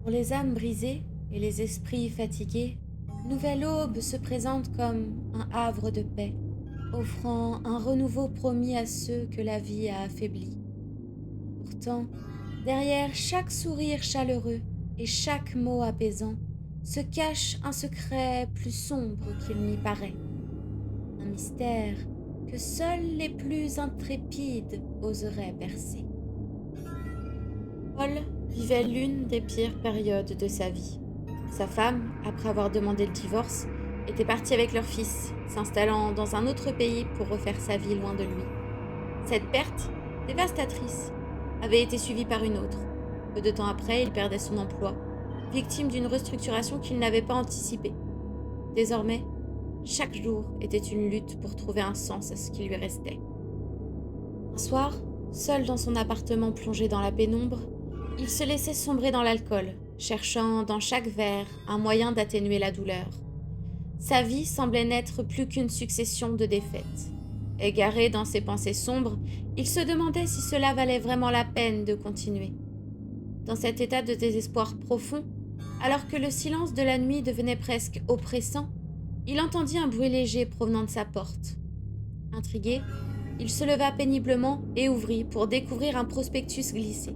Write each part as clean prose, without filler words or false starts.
Pour les âmes brisées et les esprits fatigués, Nouvelle Aube se présente comme un havre de paix, offrant un renouveau promis à ceux que la vie a affaiblis. Pourtant, derrière chaque sourire chaleureux et chaque mot apaisant, se cache un secret plus sombre qu'il n'y paraît, un mystère que seuls les plus intrépides oseraient percer. Paul vivait l'une des pires périodes de sa vie. Sa femme, après avoir demandé le divorce, était partie avec leur fils, s'installant dans un autre pays pour refaire sa vie loin de lui. Cette perte, dévastatrice, avait été suivie par une autre. Peu de temps après, il perdait son emploi, victime d'une restructuration qu'il n'avait pas anticipée. Désormais, chaque jour était une lutte pour trouver un sens à ce qui lui restait. Un soir, seul dans son appartement plongé dans la pénombre, il se laissait sombrer dans l'alcool, cherchant dans chaque verre un moyen d'atténuer la douleur. Sa vie semblait n'être plus qu'une succession de défaites. Égaré dans ses pensées sombres, il se demandait si cela valait vraiment la peine de continuer. Dans cet état de désespoir profond, alors que le silence de la nuit devenait presque oppressant, il entendit un bruit léger provenant de sa porte. Intrigué, il se leva péniblement et ouvrit pour découvrir un prospectus glissé.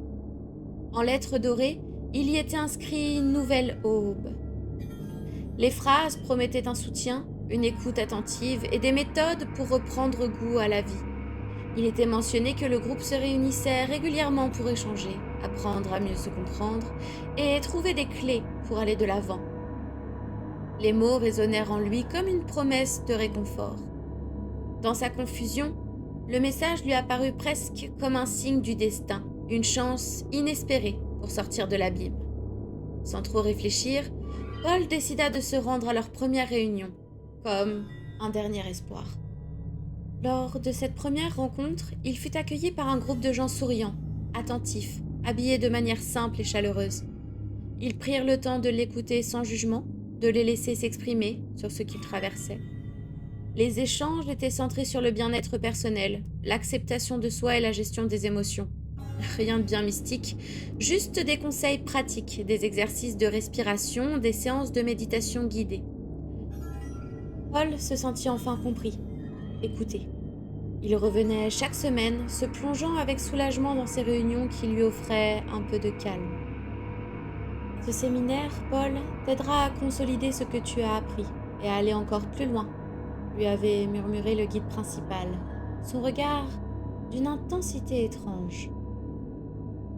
En lettres dorées, il y était inscrit Nouvelle Aube. Les phrases promettaient un soutien, une écoute attentive et des méthodes pour reprendre goût à la vie. Il était mentionné que le groupe se réunissait régulièrement pour échanger, apprendre à mieux se comprendre et trouver des clés pour aller de l'avant. Les mots résonnèrent en lui comme une promesse de réconfort. Dans sa confusion, le message lui apparut presque comme un signe du destin, une chance inespérée pour sortir de l'abîme. Sans trop réfléchir, Paul décida de se rendre à leur première réunion, comme un dernier espoir. Lors de cette première rencontre, il fut accueilli par un groupe de gens souriants, attentifs, habillés de manière simple et chaleureuse. Ils prirent le temps de l'écouter sans jugement, de les laisser s'exprimer sur ce qu'ils traversaient. Les échanges étaient centrés sur le bien-être personnel, l'acceptation de soi et la gestion des émotions. Rien de bien mystique, juste des conseils pratiques, des exercices de respiration, des séances de méditation guidées. Paul se sentit enfin compris, écouté. Il revenait chaque semaine, se plongeant avec soulagement dans ces réunions qui lui offraient un peu de calme. Ce séminaire, Paul, t'aidera à consolider ce que tu as appris et à aller encore plus loin, lui avait murmuré le guide principal, son regard d'une intensité étrange.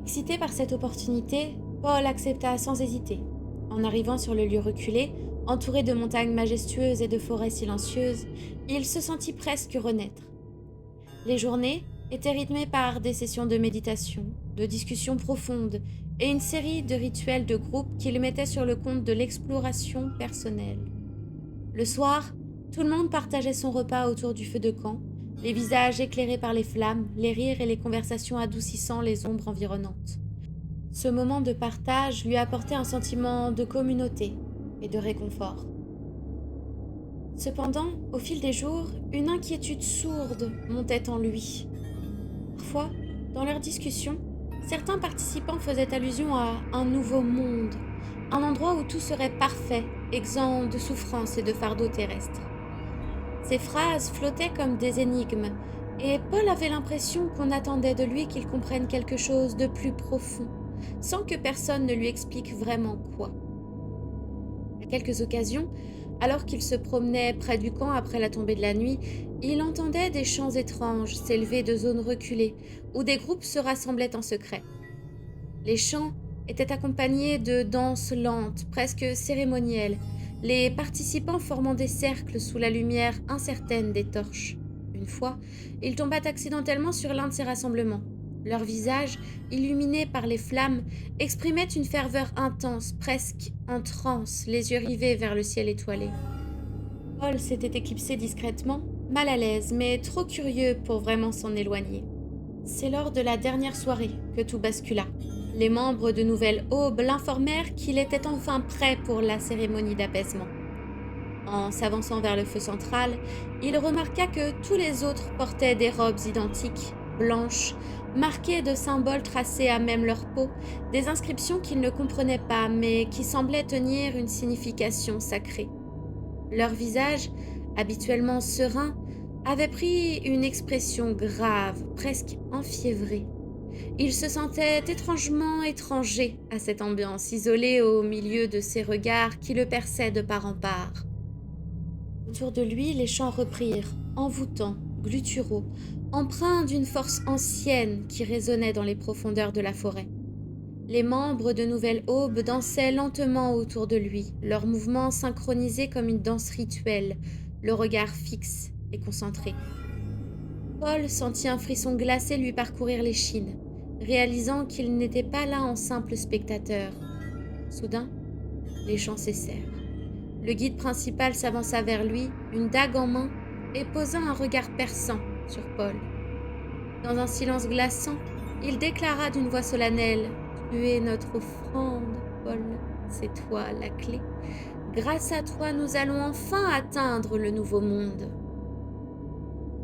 Excité par cette opportunité, Paul accepta sans hésiter. En arrivant sur le lieu reculé, entouré de montagnes majestueuses et de forêts silencieuses, il se sentit presque renaître. Les journées étaient rythmées par des sessions de méditation, de discussions profondes et une série de rituels de groupe qui le mettaient sur le compte de l'exploration personnelle. Le soir, tout le monde partageait son repas autour du feu de camp, les visages éclairés par les flammes, les rires et les conversations adoucissant les ombres environnantes. Ce moment de partage lui apportait un sentiment de communauté et de réconfort. Cependant, au fil des jours, une inquiétude sourde montait en lui. Parfois, dans leurs discussions, certains participants faisaient allusion à un nouveau monde, un endroit où tout serait parfait, exempt de souffrances et de fardeaux terrestres. Ces phrases flottaient comme des énigmes, et Paul avait l'impression qu'on attendait de lui qu'il comprenne quelque chose de plus profond, sans que personne ne lui explique vraiment quoi. À quelques occasions, alors qu'il se promenait près du camp après la tombée de la nuit, il entendait des chants étranges s'élever de zones reculées, où des groupes se rassemblaient en secret. Les chants étaient accompagnés de danses lentes, presque cérémonielles, les participants formant des cercles sous la lumière incertaine des torches. Une fois, il tomba accidentellement sur l'un de ces rassemblements. Leurs visages, illuminés par les flammes, exprimaient une ferveur intense, presque en transe, les yeux rivés vers le ciel étoilé. Paul s'était éclipsé discrètement, mal à l'aise, mais trop curieux pour vraiment s'en éloigner. C'est lors de la dernière soirée que tout bascula. Les membres de Nouvelle Aube l'informèrent qu'il était enfin prêt pour la cérémonie d'apaisement. En s'avançant vers le feu central, il remarqua que tous les autres portaient des robes identiques, blanches, marquées de symboles tracés à même leur peau, des inscriptions qu'ils ne comprenaient pas, mais qui semblaient tenir une signification sacrée. Leur visage, habituellement serein, avait pris une expression grave, presque enfiévrée. Il se sentait étrangement étranger à cette ambiance, isolé au milieu de ces regards qui le perçaient de part en part. Autour de lui, les chants reprirent, envoûtants, gutturaux, empreints d'une force ancienne qui résonnait dans les profondeurs de la forêt. Les membres de Nouvelle Aube dansaient lentement autour de lui, leurs mouvements synchronisés comme une danse rituelle, le regard fixe et concentré. Paul sentit un frisson glacé lui parcourir l'échine, réalisant qu'il n'était pas là en simple spectateur. Soudain, les chants cessèrent. Le guide principal s'avança vers lui, une dague en main, et posa un regard perçant sur Paul. Dans un silence glaçant, il déclara d'une voix solennelle: « Tu es notre offrande, Paul, c'est toi la clé. Grâce à toi, nous allons enfin atteindre le nouveau monde. »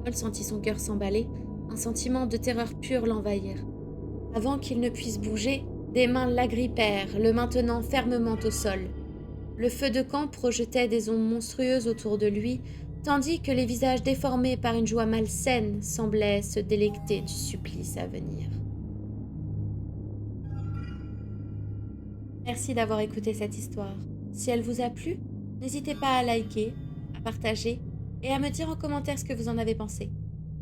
Paul sentit son cœur s'emballer, un sentiment de terreur pure l'envahir. Avant qu'il ne puisse bouger, des mains l'agrippèrent, le maintenant fermement au sol. Le feu de camp projetait des ombres monstrueuses autour de lui, tandis que les visages déformés par une joie malsaine semblaient se délecter du supplice à venir. Merci d'avoir écouté cette histoire. Si elle vous a plu, n'hésitez pas à liker, à partager et à me dire en commentaire ce que vous en avez pensé.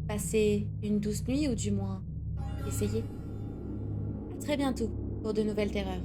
Passez une douce nuit ou du moins, essayez. À très bientôt pour de nouvelles terreurs.